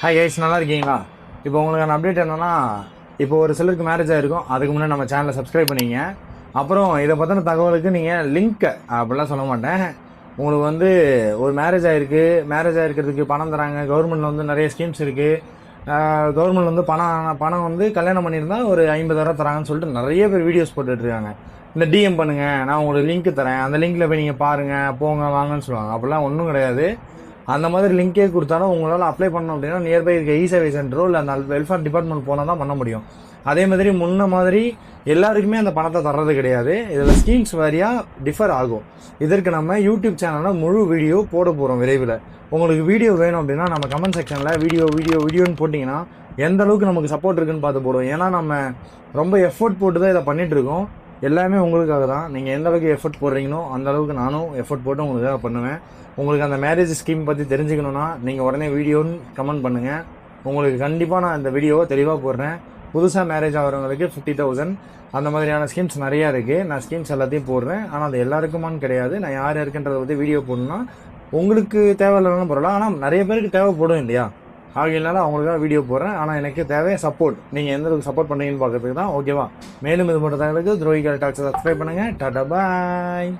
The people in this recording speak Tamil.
ஹாய் கைஸ், நல்லா இருக்கீங்களா? இப்போ உங்களுக்கான அப்டேட் என்னென்னா, இப்போ ஒரு சிலருக்கு மேரேஜ் ஆகிருக்கும். அதுக்கு முன்னாடி நம்ம சேனலை சப்ஸ்கிரைப் பண்ணிங்க. அப்புறம் இதை பற்றின தகவலுக்கு நீங்கள் லிங்க்கை அப்படிலாம் சொல்ல மாட்டேன். உங்களுக்கு வந்து ஒரு மேரேஜ் ஆகிருக்கிறதுக்கு பணம் தராங்க. கவர்மெண்ட்டில் வந்து நிறைய ஸ்கீம்ஸ் இருக்குது. கவர்மெண்ட் வந்து பணம் வந்து கல்யாணம் பண்ணியிருந்தா ஒரு 50,000 தராங்கன்னு சொல்லிட்டு நிறைய பேர் வீடியோஸ் போட்டுட்ருக்காங்க. இந்த டிஎம் பண்ணுங்கள், நான் உங்களுக்கு லிங்க் தரேன், அந்த லிங்க்கில் போய் நீங்கள் பாருங்கள், போங்க வாங்கன்னு சொல்லுவாங்க. அப்படிலாம் ஒன்றும் கிடையாது. அந்த மாதிரி லிங்கே கொடுத்தாலும் உங்களால் அப்ளை பண்ணோம் அப்படின்னா நியர்பை இருக்க இ-சேவை சென்டரோ இல்லை அந்த வெல்ஃபேர் டிபார்ட்மெண்ட் போனால் தான் பண்ண முடியும். அதே மாதிரி முன்ன மாதிரி எல்லாருக்குமே அந்த பணத்தை தர்றது கிடையாது. இதில் ஸ்கீம்ஸ் வாரியாக டிஃபர் ஆகும். இதற்கு நம்ம யூடியூப் சேனலில் முழு வீடியோ போட போகிறோம் விரைவில். உங்களுக்கு வீடியோ வேணும் அப்படின்னா நம்ம கமெண்ட் செக்ஷனில் வீடியோன்னு போட்டிங்கன்னா எந்த அளவுக்கு நமக்கு சப்போர்ட் இருக்குன்னு பார்த்து போடுவோம். ஏன்னா நம்ம ரொம்ப எஃபோர்ட் போட்டு தான் இதை பண்ணிகிட்ருக்கோம். எல்லாமே உங்களுக்காக தான். நீங்கள் எந்த அளவுக்கு எஃபர்ட் போடுறீங்களோ அந்த அளவுக்கு நானும் எஃபர்ட் போட்டு உங்களுக்காக பண்ணுவேன். உங்களுக்கு அந்த மேரேஜ் ஸ்கீம் பற்றி தெரிஞ்சுக்கணுன்னா நீங்கள் உடனே வீடியோன்னு கமெண்ட் பண்ணுங்கள். உங்களுக்கு கண்டிப்பாக நான் இந்த வீடியோவை தெளிவாக போடுறேன். புதுசாக மேரேஜ் ஆகிறவங்களுக்கு 50,000 அந்த மாதிரியான ஸ்கீம்ஸ் நிறையா இருக்குது. நான் ஸ்கீம்ஸ் எல்லாத்தையும் போடுறேன். ஆனால் அது எல்லாருக்குமான்னு கிடையாது. நான் யார் யாருக்குன்றதை பற்றி வீடியோ போடணுன்னா உங்களுக்கு தேவையில்லைன்னு போடலாம். ஆனால் நிறைய பேருக்கு தேவைப்படும் இல்லையா? ஆகையினால அவங்களுக்காக வீடியோ போடுறேன். ஆனால் எனக்கு தேவை சப்போர்ட். நீங்கள் எந்த அளவுக்கு சப்போர்ட் பண்ணுறீங்கன்னு பார்க்கறதுக்கு தான். ஓகேவா? மேலும் இது போன்ற தகவலுக்கு துரோகி டாக்ஸை சப்ஸ்கிரைப் பண்ணுங்கள். டாடா பாய்.